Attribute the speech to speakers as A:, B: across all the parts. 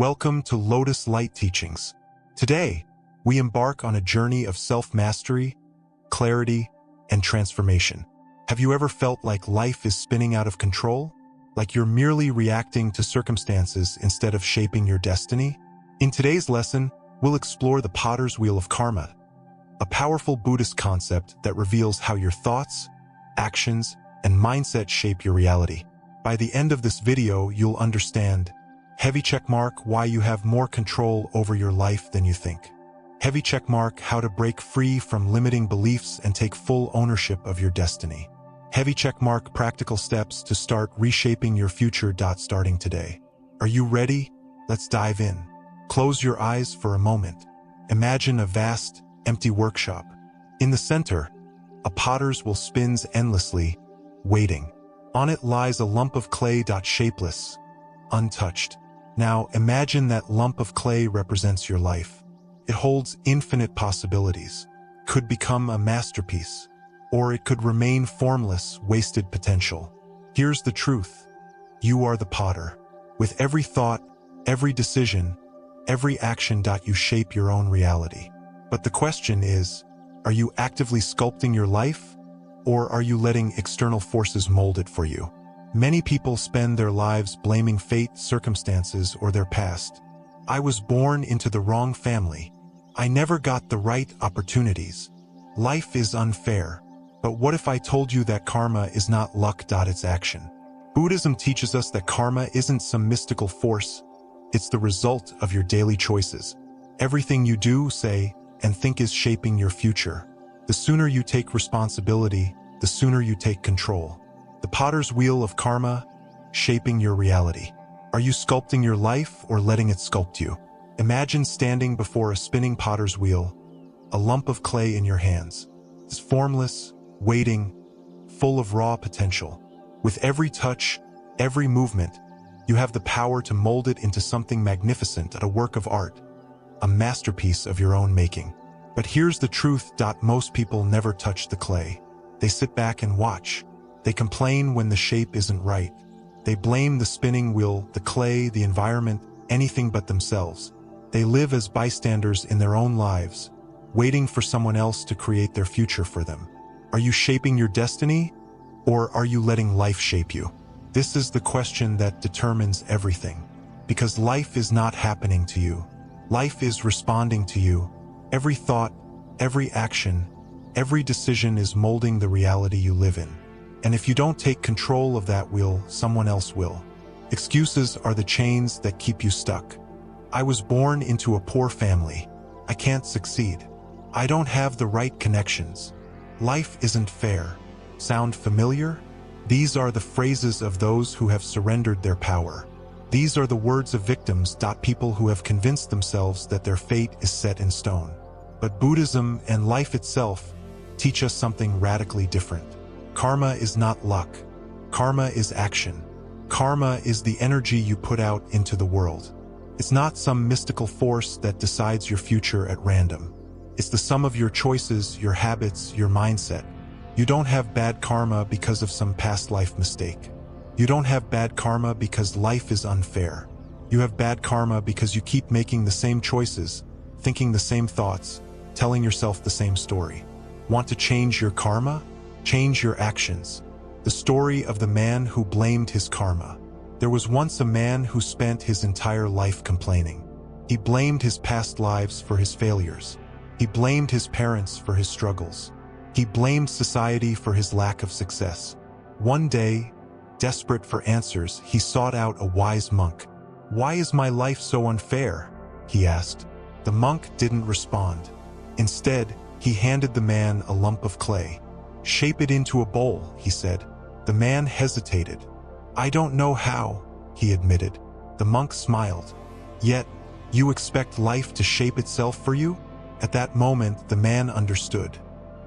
A: Welcome to Lotus Light Teachings. Today, we embark on a journey of self-mastery, clarity, and transformation. Have you ever felt like life is spinning out of control? Like you're merely reacting to circumstances instead of shaping your destiny? In today's lesson, we'll explore the Potter's Wheel of Karma, a powerful Buddhist concept that reveals how your thoughts, actions, and mindset shape your reality. By the end of this video, you'll understand heavy checkmark why you have more control over your life than you think. Heavy checkmark how to break free from limiting beliefs and take full ownership of your destiny. Heavy checkmark practical steps to start reshaping your future. Starting today. Are you ready? Let's dive in. Close your eyes for a moment. Imagine a vast, empty workshop. In the center, a potter's wheel spins endlessly, waiting. On it lies a lump of clay. Shapeless, untouched. Now imagine that lump of clay represents your life. It holds infinite possibilities. Could become a masterpiece, or it could remain formless, wasted potential. Here's the truth. You are the potter. With every thought, every decision, every action. You shape your own reality. But the question is, are you actively sculpting your life, or are you letting external forces mold it for you? Many people spend their lives blaming fate, circumstances, or their past. I was born into the wrong family. I never got the right opportunities. Life is unfair. But what if I told you that karma is not luck? It's action. Buddhism teaches us that karma isn't some mystical force. It's the result of your daily choices. Everything you do, say, and think is shaping your future. The sooner you take responsibility, the sooner you take control. The Potter's Wheel of Karma, shaping your reality. Are you sculpting your life or letting it sculpt you? Imagine standing before a spinning potter's wheel, a lump of clay in your hands. It's formless, waiting, full of raw potential. With every touch, every movement, you have the power to mold it into something magnificent, a work of art, a masterpiece of your own making. But here's the truth. Most people never touch the clay. They sit back and watch. They complain when the shape isn't right. They blame the spinning wheel, the clay, the environment, anything but themselves. They live as bystanders in their own lives, waiting for someone else to create their future for them. Are you shaping your destiny, or are you letting life shape you? This is the question that determines everything. Because life is not happening to you. Life is responding to you. Every thought, every action, every decision is molding the reality you live in. And if you don't take control of that wheel, someone else will. Excuses are the chains that keep you stuck. I was born into a poor family. I can't succeed. I don't have the right connections. Life isn't fair. Sound familiar? These are the phrases of those who have surrendered their power. These are the words of victims. People who have convinced themselves that their fate is set in stone. But Buddhism and life itself teach us something radically different. Karma is not luck. Karma is action. Karma is the energy you put out into the world. It's not some mystical force that decides your future at random. It's the sum of your choices, your habits, your mindset. You don't have bad karma because of some past life mistake. You don't have bad karma because life is unfair. You have bad karma because you keep making the same choices, thinking the same thoughts, telling yourself the same story. Want to change your karma? Change your actions. The story of the man who blamed his karma. There was once a man who spent his entire life complaining. He blamed his past lives for his failures. He blamed his parents for his struggles. He blamed society for his lack of success. One day, desperate for answers, he sought out a wise monk. "Why is my life so unfair?" he asked. The monk didn't respond. Instead, he handed the man a lump of clay. "Shape it into a bowl," he said. The man hesitated. "I don't know how," he admitted. The monk smiled. "Yet, you expect life to shape itself for you?" At that moment, the man understood.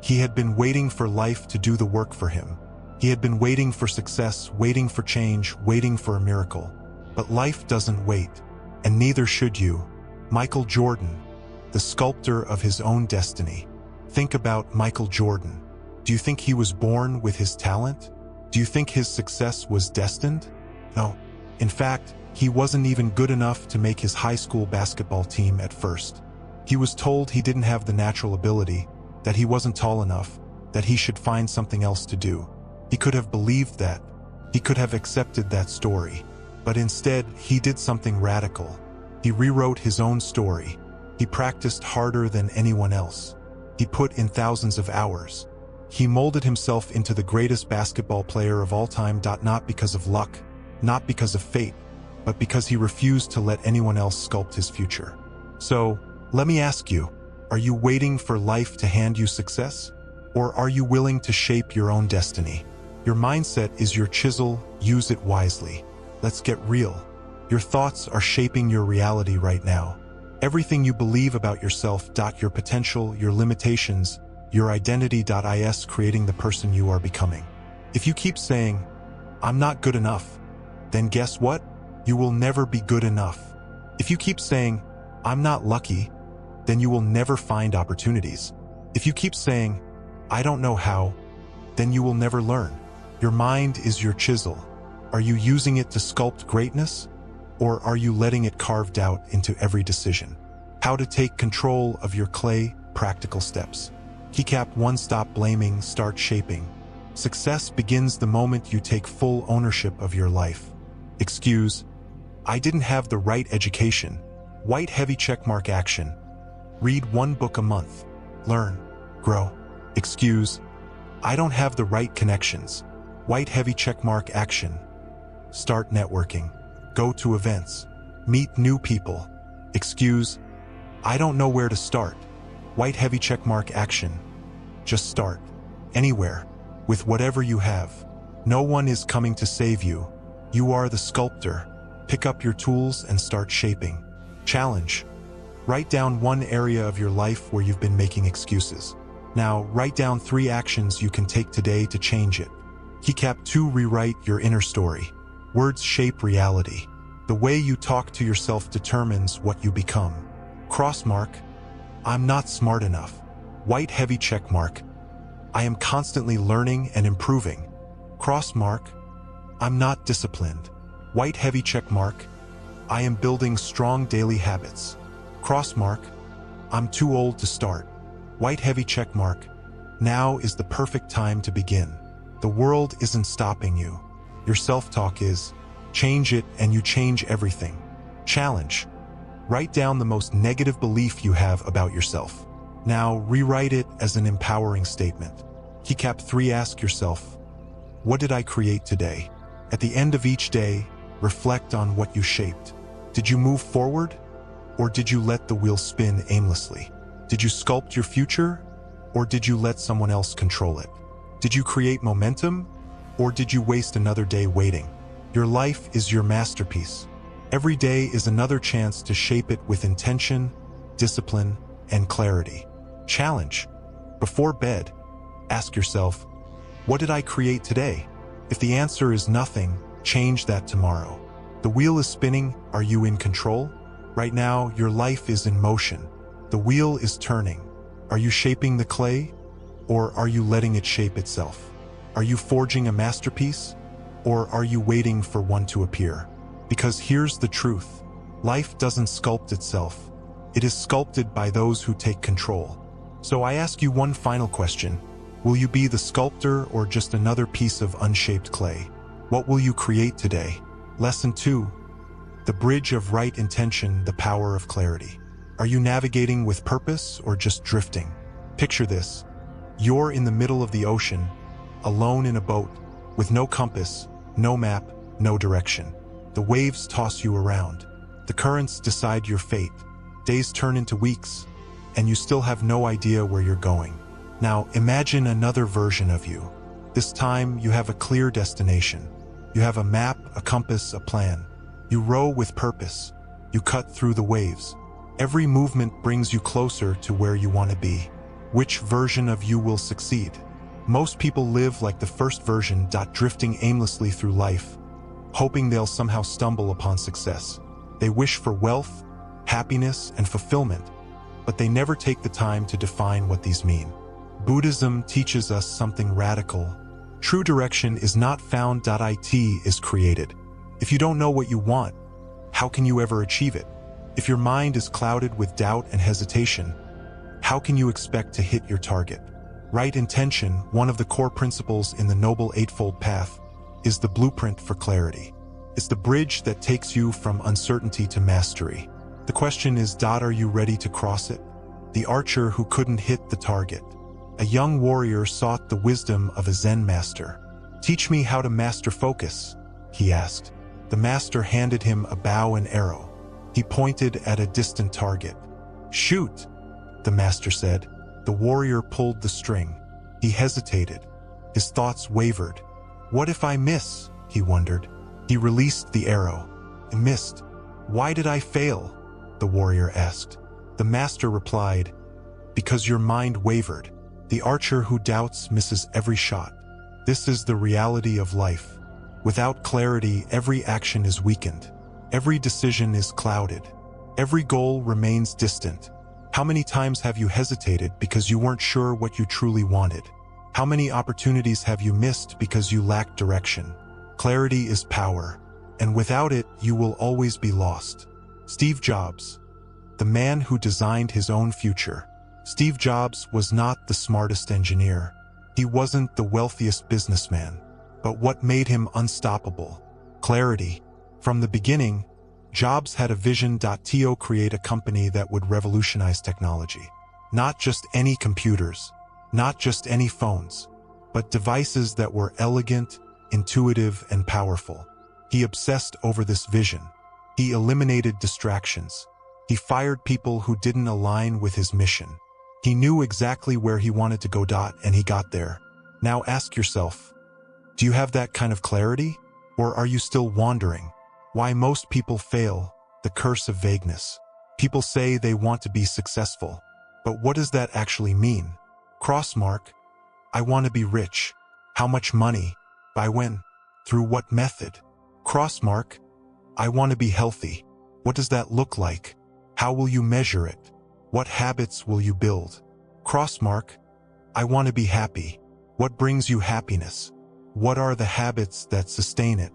A: He had been waiting for life to do the work for him. He had been waiting for success, waiting for change, waiting for a miracle. But life doesn't wait, and neither should you. Michael Jordan, the sculptor of his own destiny. Think about Michael Jordan. Do you think he was born with his talent? Do you think his success was destined? No. In fact, He wasn't even good enough to make his high school basketball team at first. He was told he didn't have the natural ability, that he wasn't tall enough, that he should find something else to do. He could have believed that. He could have accepted that story. But instead, he did something radical. He rewrote his own story. He practiced harder than anyone else. He put in thousands of hours. He molded himself into the greatest basketball player of all time, not because of luck, not because of fate, but because he refused to let anyone else sculpt his future. So, let me ask you, are you waiting for life to hand you success? Or are you willing to shape your own destiny? Your mindset is your chisel, use it wisely. Let's get real. Your thoughts are shaping your reality right now. Everything you believe about yourself, your potential, your limitations, your identity is creating the person you are becoming. If you keep saying, I'm not good enough, then guess what? You will never be good enough. If you keep saying, I'm not lucky, then you will never find opportunities. If you keep saying, I don't know how, then you will never learn. Your mind is your chisel. Are you using it to sculpt greatness? Or are you letting it carved out into every decision? How to take control of your clay, practical steps. Keycap 1. Stop blaming, start shaping. Success begins the moment you take full ownership of your life. Excuse, I didn't have the right education. White heavy checkmark action. Read 1 book a month. Learn. Grow. Excuse, I don't have the right connections. White heavy checkmark action. Start networking. Go to events. Meet new people. Excuse, I don't know where to start. White heavy checkmark action. Just start. Anywhere. With whatever you have. No one is coming to save you. You are the sculptor. Pick up your tools and start shaping. Challenge. Write down 1 area of your life where you've been making excuses. Now, write down 3 actions you can take today to change it. Keycap 2. Rewrite your inner story. Words shape reality. The way you talk to yourself determines what you become. Crossmark. I'm not smart enough. White heavy checkmark. I am constantly learning and improving. Crossmark. I'm not disciplined. White heavy checkmark. I am building strong daily habits. Crossmark. I'm too old to start. White heavy checkmark. Now is the perfect time to begin. The world isn't stopping you. Your self-talk is. Change it and you change everything. Challenge. Write down the most negative belief you have about yourself. Now rewrite it as an empowering statement. Keycap 3. Ask yourself, what did I create today? At the end of each day, reflect on what you shaped. Did you move forward? Or did you let the wheel spin aimlessly? Did you sculpt your future? Or did you let someone else control it? Did you create momentum? Or did you waste another day waiting? Your life is your masterpiece. Every day is another chance to shape it with intention, discipline, and clarity. Challenge. Before bed, ask yourself, what did I create today? If the answer is nothing, change that tomorrow. The wheel is spinning. Are you in control? Right now, your life is in motion. The wheel is turning. Are you shaping the clay? Or are you letting it shape itself? Are you forging a masterpiece? Or are you waiting for one to appear? Because here's the truth. Life doesn't sculpt itself. It is sculpted by those who take control. So I ask you one final question. Will you be the sculptor or just another piece of unshaped clay? What will you create today? Lesson 2. The bridge of right intention, the power of clarity. Are you navigating with purpose or just drifting? Picture this. You're in the middle of the ocean, alone in a boat, with no compass, no map, no direction. The waves toss you around. The currents decide your fate. Days turn into weeks, and you still have no idea where you're going. Now imagine another version of you. This time you have a clear destination. You have a map, a compass, a plan. You row with purpose. You cut through the waves. Every movement brings you closer to where you want to be. Which version of you will succeed? Most people live like the first version, drifting aimlessly through life, hoping they'll somehow stumble upon success. They wish for wealth, happiness, and fulfillment, but they never take the time to define what these mean. Buddhism teaches us something radical. True direction is not found. It is created. If you don't know what you want, how can you ever achieve it? If your mind is clouded with doubt and hesitation, how can you expect to hit your target? Right intention, one of the core principles in the Noble Eightfold Path, is the blueprint for clarity. It's the bridge that takes you from uncertainty to mastery. The question is, are you ready to cross it? The archer who couldn't hit the target. A young warrior sought the wisdom of a Zen master. "Teach me how to master focus," he asked. The master handed him a bow and arrow. He pointed at a distant target. "Shoot," the master said. The warrior pulled the string. He hesitated. His thoughts wavered. "What if I miss?" he wondered. He released the arrow. It missed. "Why did I fail?" the warrior asked. The master replied, "Because your mind wavered. The archer who doubts misses every shot." This is the reality of life. Without clarity, every action is weakened. Every decision is clouded. Every goal remains distant. How many times have you hesitated because you weren't sure what you truly wanted? How many opportunities have you missed because you lacked direction? Clarity is power, and without it, you will always be lost. Steve Jobs, the man who designed his own future. Steve Jobs was not the smartest engineer. He wasn't the wealthiest businessman. But what made him unstoppable? Clarity. From the beginning, Jobs had a vision to create a company that would revolutionize technology. Not just any computers, not just any phones, but devices that were elegant, intuitive, and powerful. He obsessed over this vision. He eliminated distractions. He fired people who didn't align with his mission. He knew exactly where he wanted to go, and he got there. Now ask yourself, do you have that kind of clarity? Or are you still wandering? Why most people fail, the curse of vagueness. People say they want to be successful, but what does that actually mean? Crossmark, I want to be rich. How much money? By when? Through what method? Crossmark, I want to be healthy. What does that look like? How will you measure it? What habits will you build? Crossmark, I want to be happy. What brings you happiness? What are the habits that sustain it?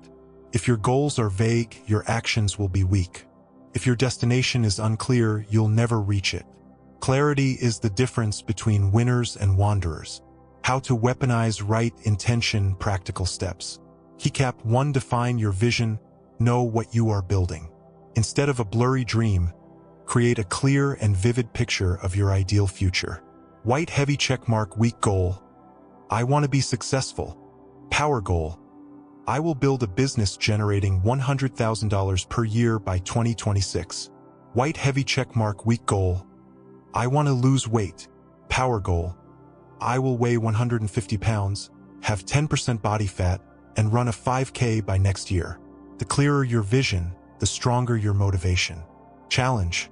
A: If your goals are vague, your actions will be weak. If your destination is unclear, you'll never reach it. Clarity is the difference between winners and wanderers. How to weaponize right intention, practical steps. Keycap 1. Define your vision. Know what you are building. Instead of a blurry dream, create a clear and vivid picture of your ideal future. White heavy checkmark. Weak goal. I want to be successful. Power goal. I will build a business generating $100,000 per year by 2026. White heavy checkmark. Weak goal. I want to lose weight. Power goal. I will weigh 150 pounds, have 10% body fat, and run a 5K by next year. The clearer your vision, the stronger your motivation. Challenge.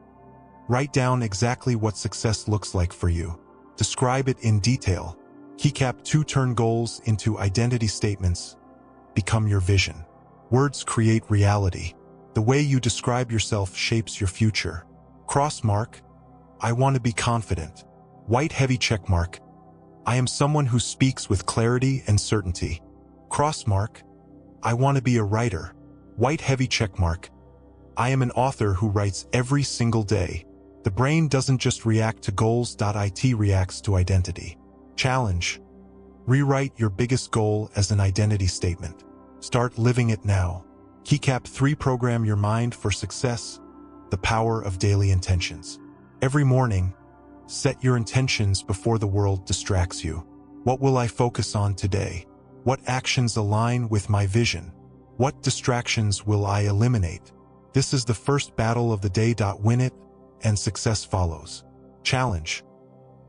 A: Write down exactly what success looks like for you. Describe it in detail. Keycap 2. Turn goals into identity statements. Become your vision. Words create reality. The way you describe yourself shapes your future. Crossmark. I want to be confident. White heavy checkmark. I am someone who speaks with clarity and certainty. Crossmark. I want to be a writer. White heavy checkmark. I am an author who writes every single day. The brain doesn't just react to goals. It reacts to identity. Challenge. Rewrite your biggest goal as an identity statement. Start living it now. Keycap 3. Program your mind for success. The power of daily intentions. Every morning, set your intentions before the world distracts you. What will I focus on today? What actions align with my vision? What distractions will I eliminate? This is the first battle of the day. Win it, and success follows. Challenge.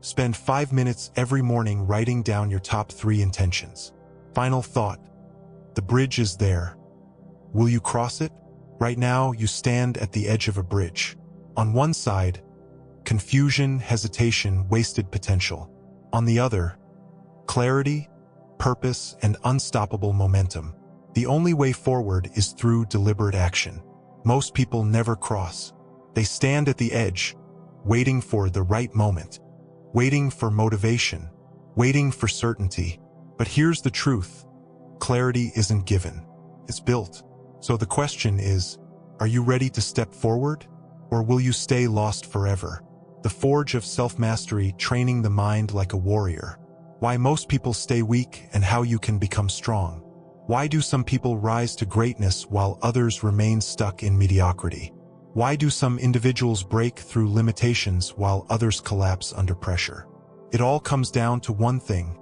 A: Spend 5 minutes every morning writing down your top 3 intentions. Final thought. The bridge is there. Will you cross it? Right now, you stand at the edge of a bridge. On one side, confusion, hesitation, wasted potential. On the other, clarity, purpose, and unstoppable momentum. The only way forward is through deliberate action. Most people never cross. They stand at the edge, waiting for the right moment, waiting for motivation, waiting for certainty. But here's the truth. Clarity isn't given. It's built. So the question is, Are you ready to step forward? Or will you stay lost forever? The Forge of Self-Mastery, training the mind like a warrior. Why most people stay weak and how you can become strong. Why do some people rise to greatness while others remain stuck in mediocrity? Why do some individuals break through limitations while others collapse under pressure? It all comes down to one thing: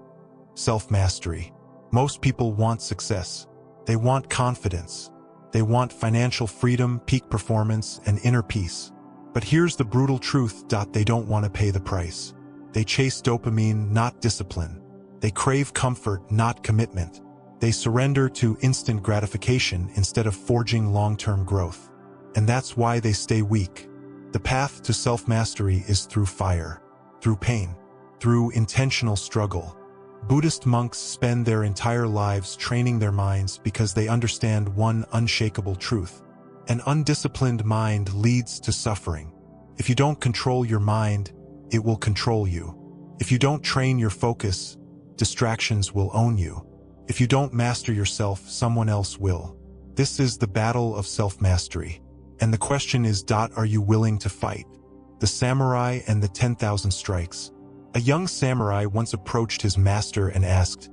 A: self-mastery. Most people want success. They want confidence. They want financial freedom, peak performance, and inner peace. But here's the brutal truth: they don't want to pay the price. They chase dopamine, not discipline. They crave comfort, not commitment. They surrender to instant gratification instead of forging long-term growth. And that's why they stay weak. The path to self-mastery is through fire, through pain, through intentional struggle. Buddhist monks spend their entire lives training their minds because they understand one unshakable truth: an undisciplined mind leads to suffering. If you don't control your mind, it will control you. If you don't train your focus, distractions will own you. If you don't master yourself, someone else will. This is the battle of self-mastery. And the question is, are you willing to fight? The samurai and the 10,000 strikes. A young samurai once approached his master and asked,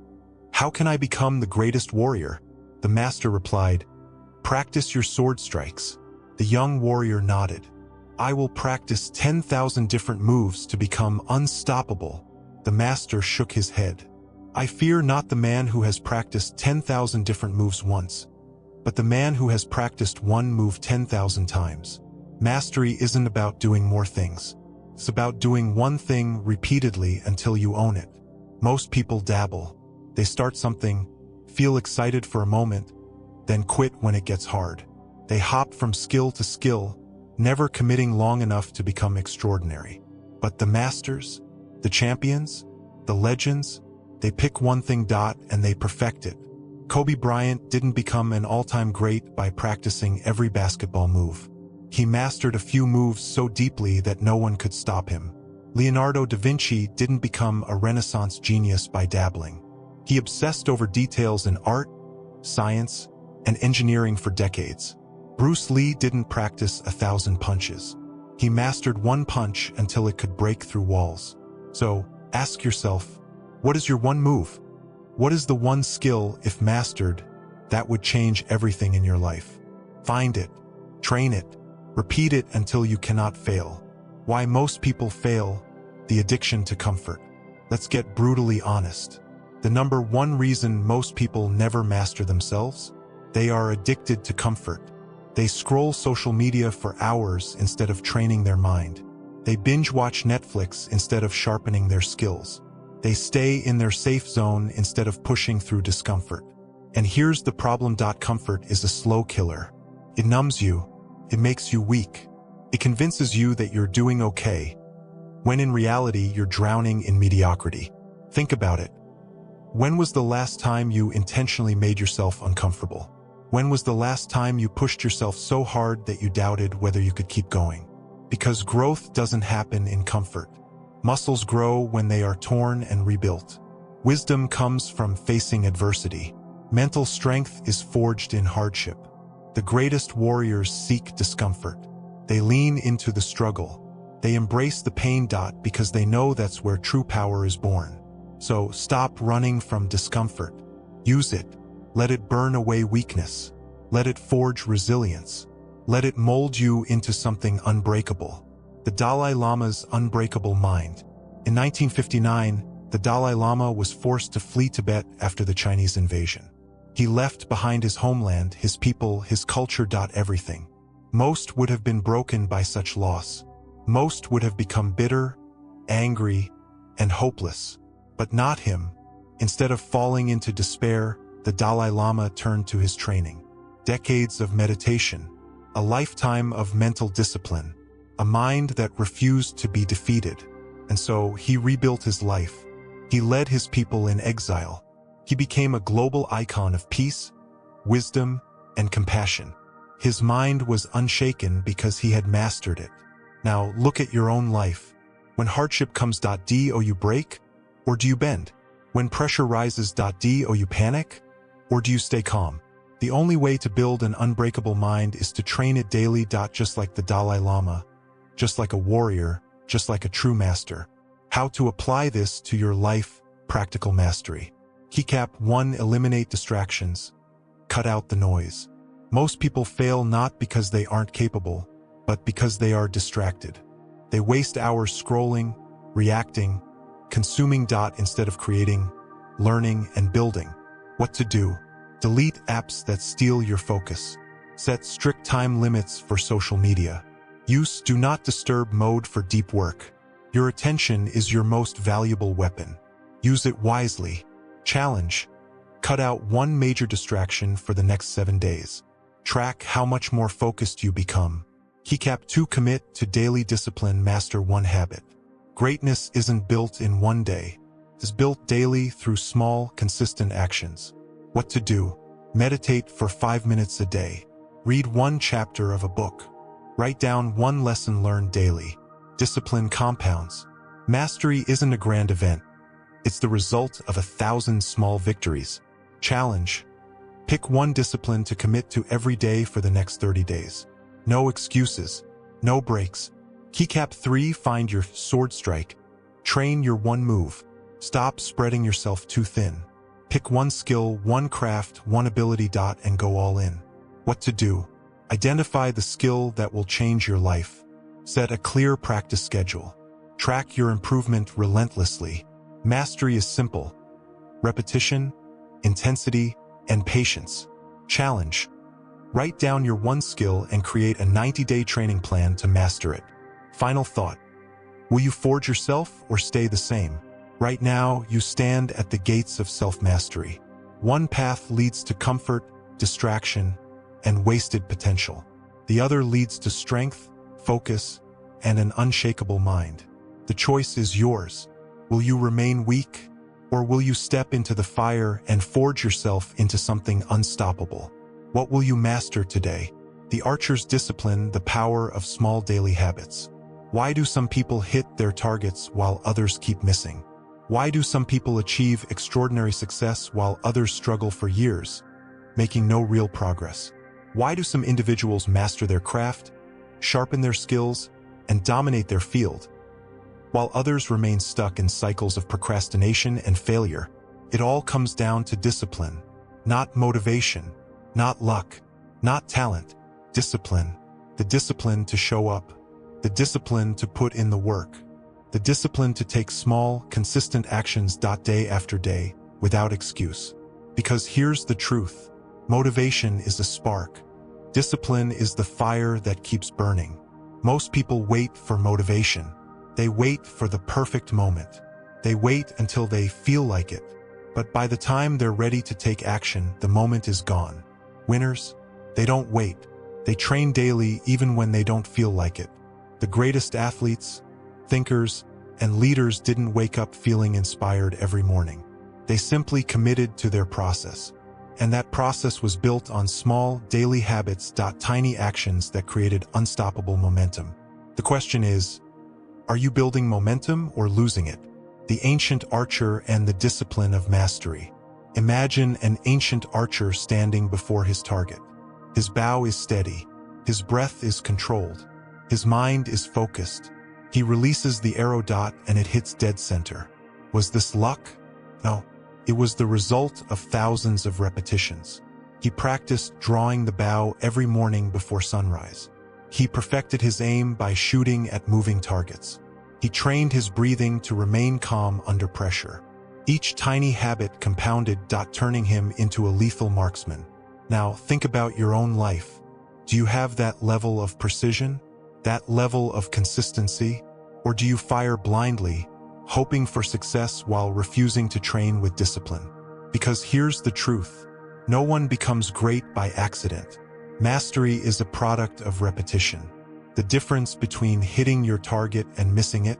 A: "How can I become the greatest warrior?" The master replied, "Practice your sword strikes." The young warrior nodded. "I will practice 10,000 different moves to become unstoppable." The master shook his head. "I fear not the man who has practiced 10,000 different moves once, but the man who has practiced one move 10,000 times." Mastery isn't about doing more things. It's about doing one thing repeatedly until you own it. Most people dabble. They start something, feel excited for a moment, then quit when it gets hard. They hop from skill to skill, never committing long enough to become extraordinary. But the masters, the champions, the legends, they pick one thing, and they perfect it. Kobe Bryant didn't become an all-time great by practicing every basketball move. He mastered a few moves so deeply that no one could stop him. Leonardo da Vinci didn't become a Renaissance genius by dabbling. He obsessed over details in art, science, and engineering for decades. Bruce Lee didn't practice 1,000 punches. He mastered one punch until it could break through walls. So, ask yourself, what is your one move? What is the one skill, if mastered, that would change everything in your life? Find it, train it, repeat it until you cannot fail. Why most people fail: the addiction to comfort. Let's get brutally honest. The number one reason most people never master themselves? They are addicted to comfort. They scroll social media for hours instead of training their mind. They binge-watch Netflix instead of sharpening their skills. They stay in their safe zone instead of pushing through discomfort. And here's the problem: comfort is a slow killer. It numbs you. It makes you weak. It convinces you that you're doing okay, when in reality you're drowning in mediocrity. Think about it. When was the last time you intentionally made yourself uncomfortable? When was the last time you pushed yourself so hard that you doubted whether you could keep going? Because growth doesn't happen in comfort. Muscles grow when they are torn and rebuilt. Wisdom comes from facing adversity. Mental strength is forged in hardship. The greatest warriors seek discomfort. They lean into the struggle. They embrace the pain, because they know that's where true power is born. So stop running from discomfort. Use it. Let it burn away weakness. Let it forge resilience. Let it mold you into something unbreakable. The Dalai Lama's unbreakable mind. In 1959, the Dalai Lama was forced to flee Tibet after the Chinese invasion. He left behind his homeland, his people, his culture, everything. Most would have been broken by such loss. Most would have become bitter, angry, and hopeless. But not him. Instead of falling into despair, the Dalai Lama turned to his training. Decades of meditation, a lifetime of mental discipline, a mind that refused to be defeated. And so he rebuilt his life. He led his people in exile. He became a global icon of peace, wisdom, and compassion. His mind was unshaken because he had mastered it. Now look at your own life. When hardship comes, do you break? Or do you bend? When pressure rises, do you panic? Or do you stay calm? The only way to build an unbreakable mind is to train it daily. Just like the Dalai Lama, just like a warrior, just like a true master. How to apply this to your life? Practical mastery. Keycap 1. Eliminate distractions. Cut out the noise. Most people fail not because they aren't capable, but because they are distracted. They waste hours scrolling, reacting, consuming. Instead of creating, learning, and building. What to do? Delete apps that steal your focus. Set strict time limits for social media. Use do not disturb mode for deep work. Your attention is your most valuable weapon. Use it wisely. Challenge. Cut out one major distraction for the next 7 days. Track how much more focused you become. Keycap 2. Commit to daily discipline. Master one habit. Greatness isn't built in one day. It is built daily through small, consistent actions. What to do? Meditate for 5 minutes a day. Read one chapter of a book. Write down one lesson learned daily. Discipline compounds. Mastery isn't a grand event. It's the result of 1,000 small victories. Challenge. Pick one discipline to commit to every day for the next 30 days. No excuses. No breaks. Keycap 3. Find your sword strike. Train your one move. Stop spreading yourself too thin. Pick one skill, one craft, one ability. And go all in. What to do? Identify the skill that will change your life. Set a clear practice schedule. Track your improvement relentlessly. Mastery is simple. Repetition, intensity, and patience. Challenge. Write down your one skill and create a 90-day training plan to master it. Final thought. Will you forge yourself or stay the same? Right now, you stand at the gates of self-mastery. One path leads to comfort, distraction, and wasted potential. The other leads to strength, focus, and an unshakable mind. The choice is yours. Will you remain weak, or will you step into the fire and forge yourself into something unstoppable? What will you master today? The archer's discipline, the power of small daily habits. Why do some people hit their targets while others keep missing? Why do some people achieve extraordinary success while others struggle for years, making no real progress? Why do some individuals master their craft, sharpen their skills, and dominate their field, while others remain stuck in cycles of procrastination and failure? It all comes down to discipline, not motivation, not luck, not talent. Discipline. The discipline to show up, the discipline to put in the work, the discipline to take small, consistent actions day after day, without excuse. Because here's the truth. Motivation is a spark. Discipline is the fire that keeps burning. Most people wait for motivation. They wait for the perfect moment. They wait until they feel like it. But by the time they're ready to take action, the moment is gone. Winners, they don't wait. They train daily even when they don't feel like it. The greatest athletes, thinkers, and leaders didn't wake up feeling inspired every morning. They simply committed to their process. And that process was built on small, daily habits. Tiny actions that created unstoppable momentum. The question is, are you building momentum or losing it? The ancient archer and the discipline of mastery. Imagine an ancient archer standing before his target. His bow is steady. His breath is controlled. His mind is focused. He releases the arrow. And it hits dead center. Was this luck? No. It was the result of thousands of repetitions. He practiced drawing the bow every morning before sunrise. He perfected his aim by shooting at moving targets. He trained his breathing to remain calm under pressure. Each tiny habit compounded, turning him into a lethal marksman. Now, think about your own life. Do you have that level of precision? That level of consistency? Or do you fire blindly, hoping for success while refusing to train with discipline? Because here's the truth. No one becomes great by accident. Mastery is a product of repetition. The difference between hitting your target and missing it?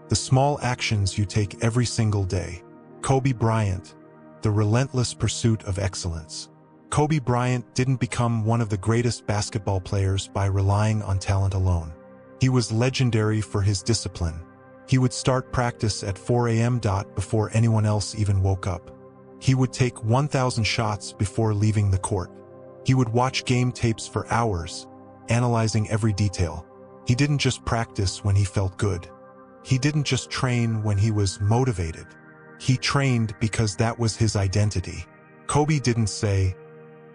A: The small actions you take every single day. Kobe Bryant, the relentless pursuit of excellence. Kobe Bryant didn't become one of the greatest basketball players by relying on talent alone. He was legendary for his discipline. He would start practice at 4 a.m. before anyone else even woke up. He would take 1,000 shots before leaving the court. He would watch game tapes for hours, analyzing every detail. He didn't just practice when he felt good. He didn't just train when he was motivated. He trained because that was his identity. Kobe didn't say,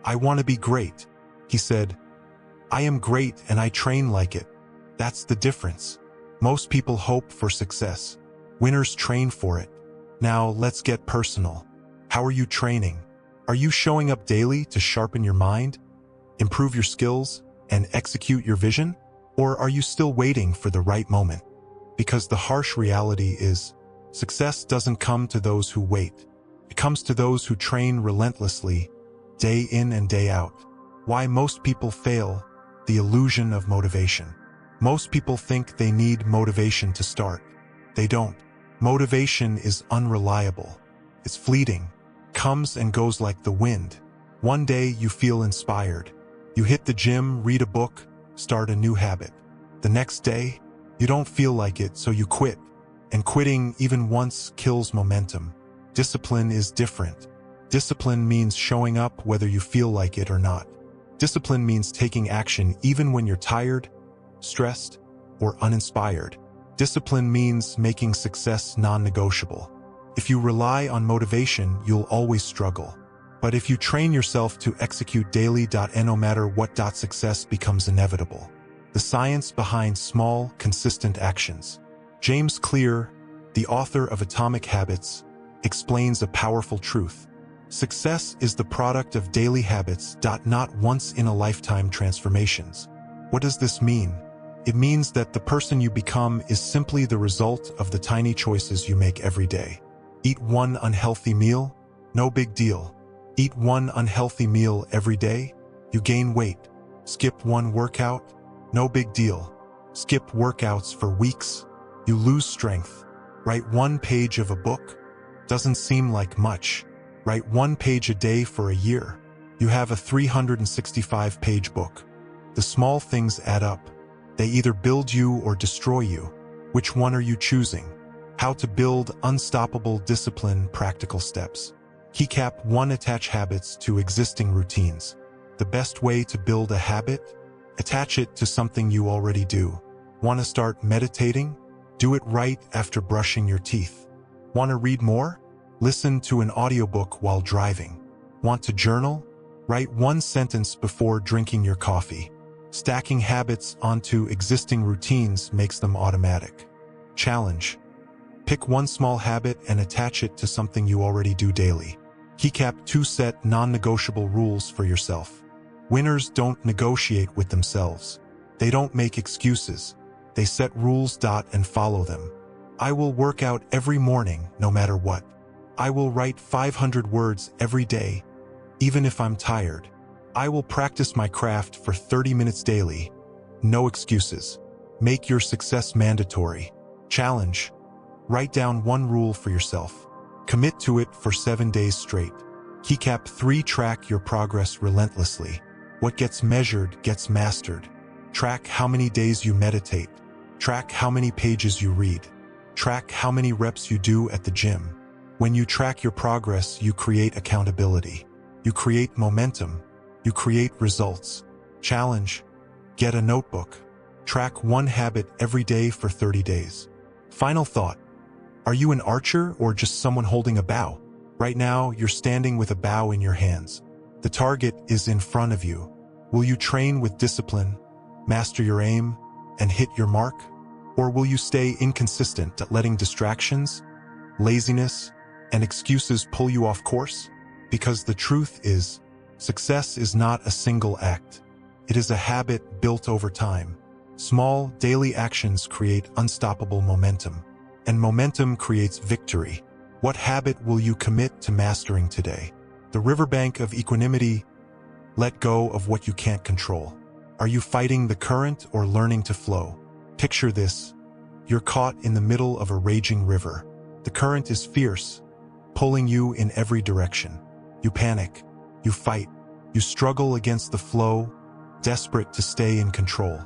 A: "I want to be great." He said, "I am great and I train like it." That's the difference. Most people hope for success. Winners train for it. Now let's get personal. How are you training? Are you showing up daily to sharpen your mind, improve your skills, and execute your vision? Or are you still waiting for the right moment? Because the harsh reality is, success doesn't come to those who wait. It comes to those who train relentlessly, day in and day out. Why most people fail: the illusion of motivation. Most people think they need motivation to start. They don't. Motivation is unreliable. It's fleeting, comes and goes like the wind. One day you feel inspired. You hit the gym, read a book, start a new habit. The next day, you don't feel like it, so you quit. And quitting even once kills momentum. Discipline is different. Discipline means showing up whether you feel like it or not. Discipline means taking action even when you're tired, stressed, or uninspired. Discipline means making success non-negotiable. If you rely on motivation, you'll always struggle. But if you train yourself to execute daily, no matter what, success becomes inevitable. The science behind small, consistent actions. James Clear, the author of Atomic Habits, explains a powerful truth. Success is the product of daily habits, not once-in-a-lifetime transformations. What does this mean? It means that the person you become is simply the result of the tiny choices you make every day. Eat one unhealthy meal? No big deal. Eat one unhealthy meal every day? You gain weight. Skip one workout? No big deal. Skip workouts for weeks? You lose strength. Write one page of a book? Doesn't seem like much. Write one page a day for a year. You have a 365-page book. The small things add up. They either build you or destroy you. Which one are you choosing? How to build unstoppable discipline, practical steps. Keycap 1. Attach habits to existing routines. The best way to build a habit? Attach it to something you already do. Want to start meditating? Do it right after brushing your teeth. Want to read more? Listen to an audiobook while driving. Want to journal? Write one sentence before drinking your coffee. Stacking habits onto existing routines makes them automatic. Challenge. Pick one small habit and attach it to something you already do daily. Keycap 2. Set non-negotiable rules for yourself. Winners don't negotiate with themselves. They don't make excuses. They set rules, and follow them. I will work out every morning, no matter what. I will write 500 words every day, even if I'm tired. I will practice my craft for 30 minutes daily. No excuses. Make your success mandatory. Challenge. Write down one rule for yourself. Commit to it for 7 days straight. Keycap 3. Track your progress relentlessly. What gets measured gets mastered. Track how many days you meditate. Track how many pages you read. Track how many reps you do at the gym. When you track your progress, you create accountability. You create momentum. You create results. Challenge. Get a notebook. Track one habit every day for 30 days. Final thought. Are you an archer or just someone holding a bow? Right now, you're standing with a bow in your hands. The target is in front of you. Will you train with discipline, master your aim, and hit your mark? Or will you stay inconsistent, letting distractions, laziness, and excuses pull you off course? Because the truth is, success is not a single act. It is a habit built over time. Small, daily actions create unstoppable momentum, and momentum creates victory. What habit will you commit to mastering today? The riverbank of equanimity. Let go of what you can't control. Are you fighting the current or learning to flow? Picture this. You're caught in the middle of a raging river. The current is fierce, pulling you in every direction. You panic. You fight. You struggle against the flow, desperate to stay in control.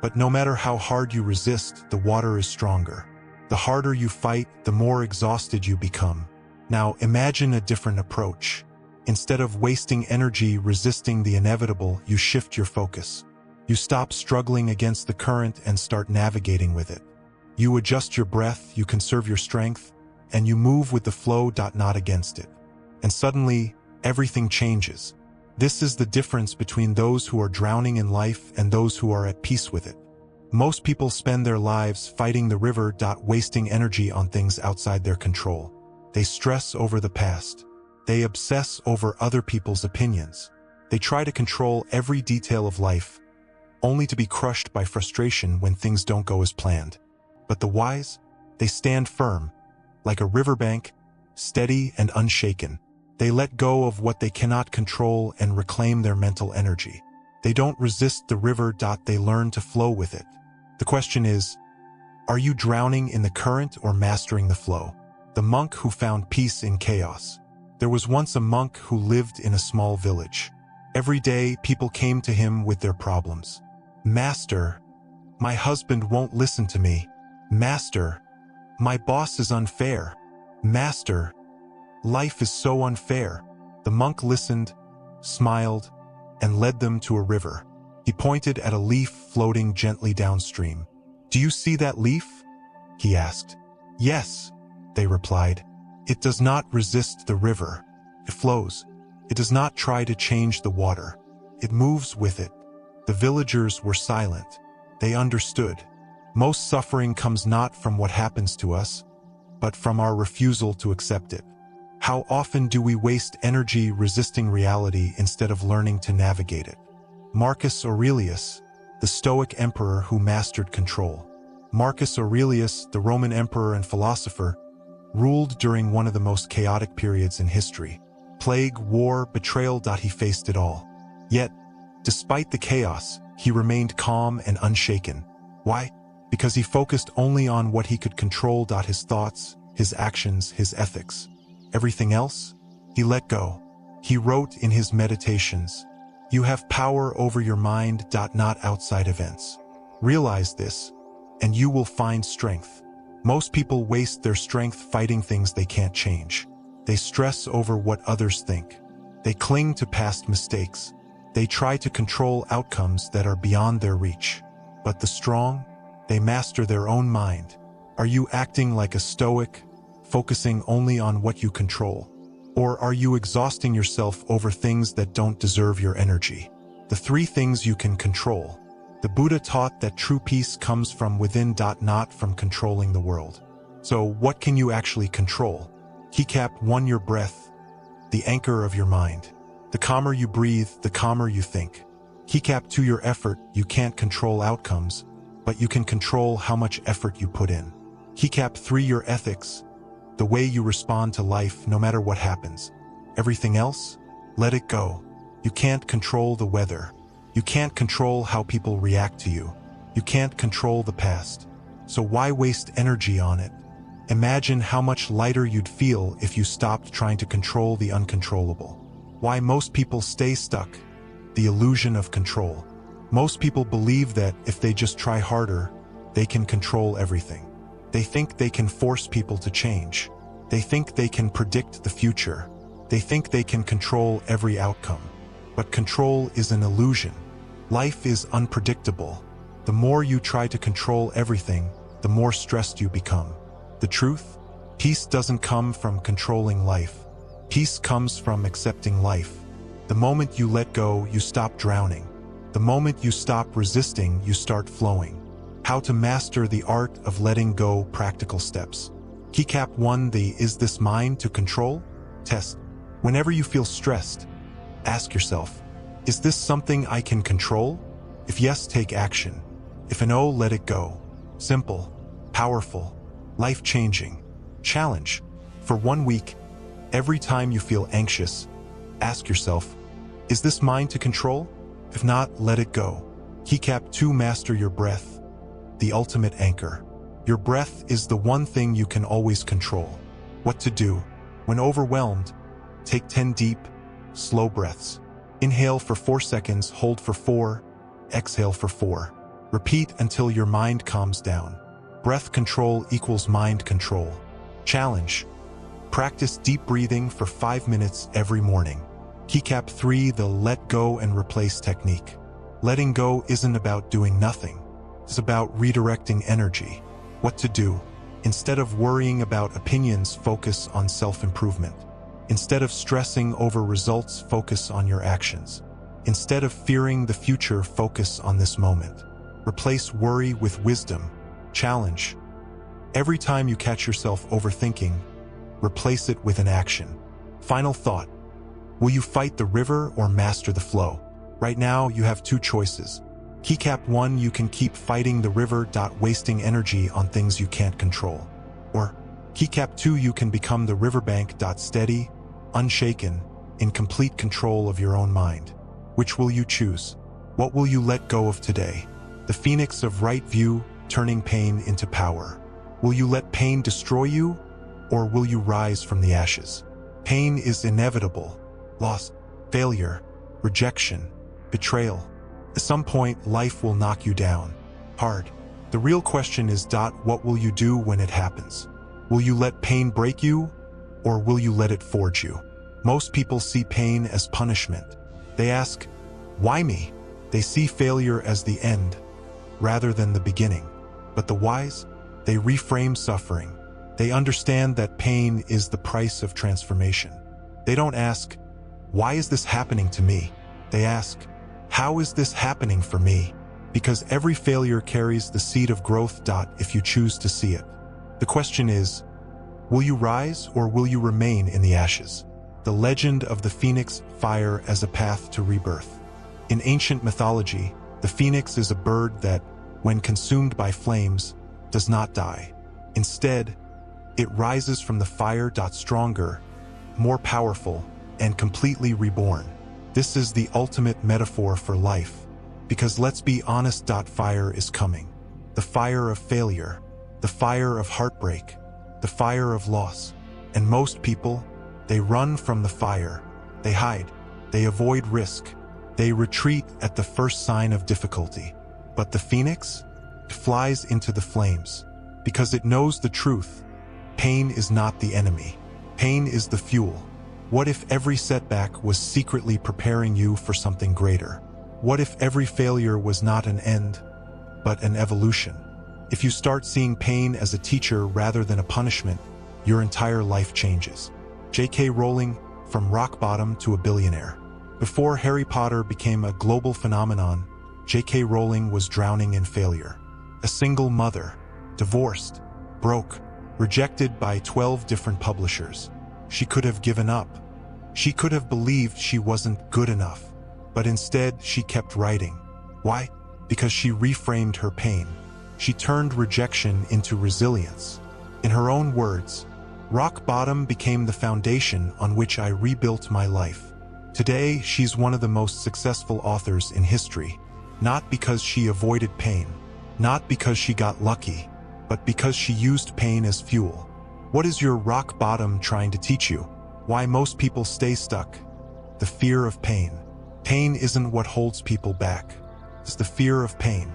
A: But no matter how hard you resist, the water is stronger. The harder you fight, the more exhausted you become. Now imagine a different approach. Instead of wasting energy resisting the inevitable, you shift your focus. You stop struggling against the current and start navigating with it. You adjust your breath, you conserve your strength, and you move with the flow, not against it. And suddenly, everything changes. This is the difference between those who are drowning in life and those who are at peace with it. Most people spend their lives fighting the river, wasting energy on things outside their control. They stress over the past. They obsess over other people's opinions. They try to control every detail of life, only to be crushed by frustration when things don't go as planned. But the wise, they stand firm, like a riverbank, steady and unshaken. They let go of what they cannot control and reclaim their mental energy. They don't resist the river, they learn to flow with it. The question is, are you drowning in the current or mastering the flow? The monk who found peace in chaos. There was once a monk who lived in a small village. Every day, people came to him with their problems. Master, my husband won't listen to me. Master, my boss is unfair. Master, life is so unfair. The monk listened, smiled, and led them to a river. He pointed at a leaf floating gently downstream. "Do you see that leaf?" he asked. "Yes," they replied. "It does not resist the river. It flows. It does not try to change the water. It moves with it." The villagers were silent. They understood. Most suffering comes not from what happens to us, but from our refusal to accept it. How often do we waste energy resisting reality instead of learning to navigate it? Marcus Aurelius, the Stoic emperor who mastered control. Marcus Aurelius, the Roman emperor and philosopher, ruled during one of the most chaotic periods in history. Plague, war, betrayal, he faced it all. Yet, despite the chaos, he remained calm and unshaken. Why? Because he focused only on what he could control, his thoughts, his actions, his ethics. Everything else, he let go. He wrote in his meditations, "You have power over your mind, not outside events. Realize this, and you will find strength." Most people waste their strength fighting things they can't change. They stress over what others think. They cling to past mistakes. They try to control outcomes that are beyond their reach. But the strong, they master their own mind. Are you acting like a Stoic, focusing only on what you control? Or are you exhausting yourself over things that don't deserve your energy? The three things you can control. The Buddha taught that true peace comes from within, not from controlling the world. So what can you actually control? Keycap 1. Your breath, the anchor of your mind. The calmer you breathe, the calmer you think. Keycap 2. Your effort. You can't control outcomes, but you can control how much effort you put in. Keycap 3. Your ethics, the way you respond to life no matter what happens. Everything else, let it go. You can't control the weather. You can't control how people react to you. You can't control the past. So why waste energy on it? Imagine how much lighter you'd feel if you stopped trying to control the uncontrollable. Why most people stay stuck? The illusion of control. Most people believe that if they just try harder, they can control everything. They think they can force people to change. They think they can predict the future. They think they can control every outcome. But control is an illusion. Life is unpredictable. The more you try to control everything, the more stressed you become. The truth? Peace doesn't come from controlling life. Peace comes from accepting life. The moment you let go, you stop drowning. The moment you stop resisting, you start flowing. How to master the art of letting go. Practical steps. Keycap 1. The "Is this mine to control?" test. Whenever you feel stressed, ask yourself, is this something I can control? If yes, take action. If no, let it go. Simple, powerful, life-changing. Challenge. For 1 week, every time you feel anxious, ask yourself, is this mine to control? If not, let it go. Keycap 2. Master your breath, the ultimate anchor. Your breath is the one thing you can always control. What to do? When overwhelmed, take 10 deep, slow breaths. Inhale for 4 seconds, hold for 4, exhale for 4. Repeat until your mind calms down. Breath control equals mind control. Challenge. Practice deep breathing for 5 minutes every morning. Keycap 3, the let go and replace technique. Letting go isn't about doing nothing. It's about redirecting energy. What to do? Instead of worrying about opinions, focus on self-improvement. Instead of stressing over results, focus on your actions. Instead of fearing the future, focus on this moment. Replace worry with wisdom. Challenge. Every time you catch yourself overthinking, replace it with an action. Final thought. Will you fight the river or master the flow? Right now, you have two choices. Keycap 1, you can keep fighting the river, wasting energy on things you can't control. Or Keycap 2, you can become the riverbank, steady, unshaken, in complete control of your own mind. Which will you choose? What will you let go of today? The phoenix of right view, turning pain into power. Will you let pain destroy you, or will you rise from the ashes? Pain is inevitable. Loss, failure, rejection, betrayal. At some point, life will knock you down. Hard. The real question is, what will you do when it happens? Will you let pain break you, or will you let it forge you? Most people see pain as punishment. They ask, why me? They see failure as the end, rather than the beginning. But the wise, they reframe suffering. They understand that pain is the price of transformation. They don't ask, why is this happening to me? They ask, how is this happening for me? Because every failure carries the seed of growth. If you choose to see it. The question is, will you rise or will you remain in the ashes? The legend of the phoenix, fire as a path to rebirth. In ancient mythology, the phoenix is a bird that, when consumed by flames, does not die. Instead, it rises from the fire. Stronger, more powerful, and completely reborn. This is the ultimate metaphor for life. Because let's be honest, fire is coming. The fire of failure, the fire of heartbreak, the fire of loss. And most people, they run from the fire. They hide. They avoid risk. They retreat at the first sign of difficulty. But the phoenix flies into the flames because it knows the truth. Pain is not the enemy. Pain is the fuel. What if every setback was secretly preparing you for something greater? What if every failure was not an end, but an evolution? If you start seeing pain as a teacher rather than a punishment, your entire life changes. J.K. Rowling, from rock bottom to a billionaire. Before Harry Potter became a global phenomenon, J.K. Rowling was drowning in failure. A single mother, divorced, broke, rejected by 12 different publishers. She could have given up. She could have believed she wasn't good enough. But instead, she kept writing. Why? Because she reframed her pain. She turned rejection into resilience. In her own words, rock bottom became the foundation on which I rebuilt my life. Today, she's one of the most successful authors in history, not because she avoided pain, not because she got lucky, but because she used pain as fuel. What is your rock bottom trying to teach you? Why most people stay stuck? The fear of pain. Pain isn't what holds people back. It's the fear of pain.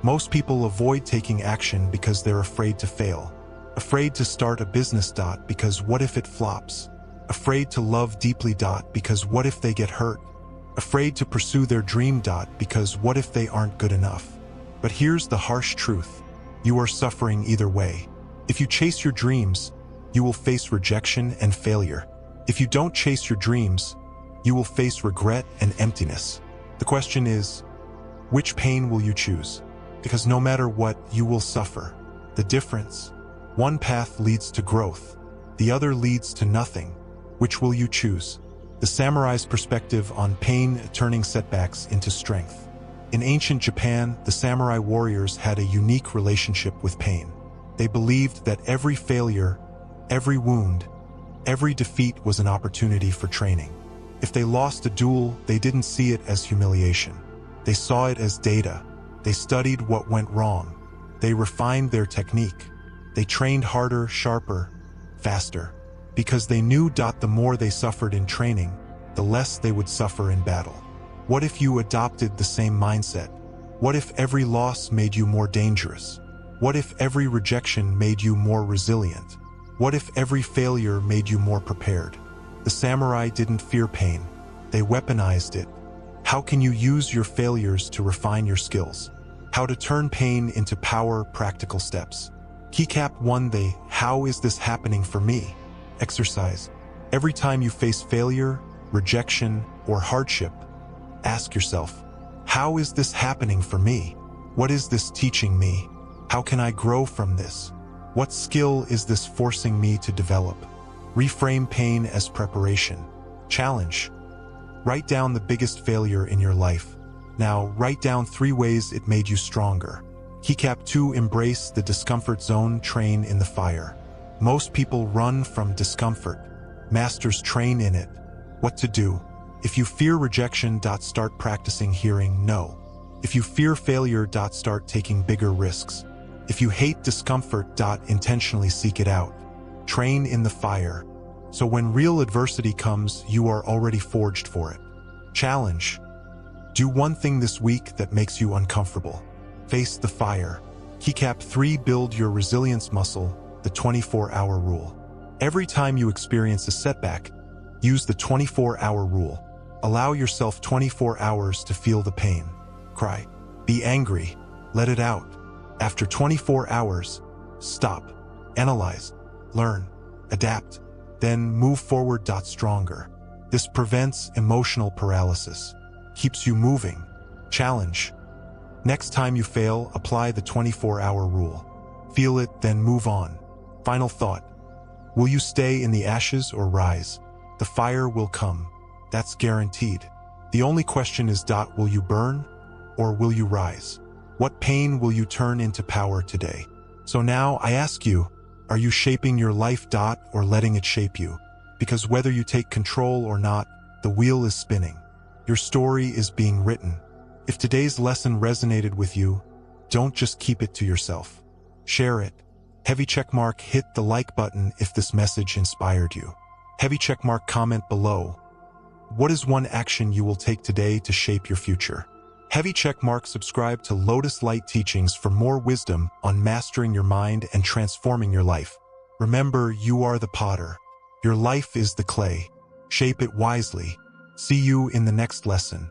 A: Most people avoid taking action because they're afraid to fail. Afraid to start a business. Because what if it flops? Afraid to love deeply. Because what if they get hurt? Afraid to pursue their dream. Because what if they aren't good enough? But here's the harsh truth. You are suffering either way. If you chase your dreams, you will face rejection and failure. If you don't chase your dreams, you will face regret and emptiness. The question is, which pain will you choose? Because no matter what, you will suffer. The difference: one path leads to growth, the other leads to nothing. Which will you choose? The samurai's perspective on pain turning setbacks into strength. In ancient Japan, the samurai warriors had a unique relationship with pain. They believed that every failure, every wound, every defeat was an opportunity for training. If they lost a duel, they didn't see it as humiliation. They saw it as data. They studied what went wrong. They refined their technique. They trained harder, sharper, faster. Because they knew the more they suffered in training, the less they would suffer in battle. What if you adopted the same mindset? What if every loss made you more dangerous? What if every rejection made you more resilient? What if every failure made you more prepared? The samurai didn't fear pain. They weaponized it. How can you use your failures to refine your skills? How to turn pain into power, practical steps. Keycap 1. The how is this happening for me? Exercise. Every time you face failure, rejection, or hardship, ask yourself, how is this happening for me? What is this teaching me? How can I grow from this? What skill is this forcing me to develop? Reframe pain as preparation. Challenge. Write down the biggest failure in your life. Now, write down 3 ways it made you stronger. Keycap 2. Embrace the discomfort zone. Train in the fire. Most people run from discomfort. Masters train in it. What to do? If you fear rejection, start practicing hearing no. If you fear failure, start taking bigger risks. If you hate discomfort, intentionally seek it out. Train in the fire. So when real adversity comes, you are already forged for it. Challenge. Do one thing this week that makes you uncomfortable. Face the fire. Keycap 3. Build your resilience muscle, the 24-hour rule. Every time you experience a setback, use the 24-hour rule. Allow yourself 24 hours to feel the pain. Cry. Be angry. Let it out. After 24 hours, stop. Analyze. Learn. Adapt. Then move forward. Stronger. This prevents emotional paralysis. Keeps you moving. Challenge. Next time you fail, apply the 24-hour rule. Feel it, then move on. Final thought. Will you stay in the ashes or rise? The fire will come. That's guaranteed. The only question is, will you burn or will you rise? What pain will you turn into power today? So now I ask you, are you shaping your life, or letting it shape you? Because whether you take control or not, the wheel is spinning. Your story is being written. If today's lesson resonated with you, don't just keep it to yourself. Share it. Heavy checkmark. Hit the like button if this message inspired you. Heavy checkmark. Comment below. What is one action you will take today to shape your future? Heavy checkmark. Subscribe to Lotus Light Teachings for more wisdom on mastering your mind and transforming your life. Remember, you are the potter. Your life is the clay. Shape it wisely. See you in the next lesson.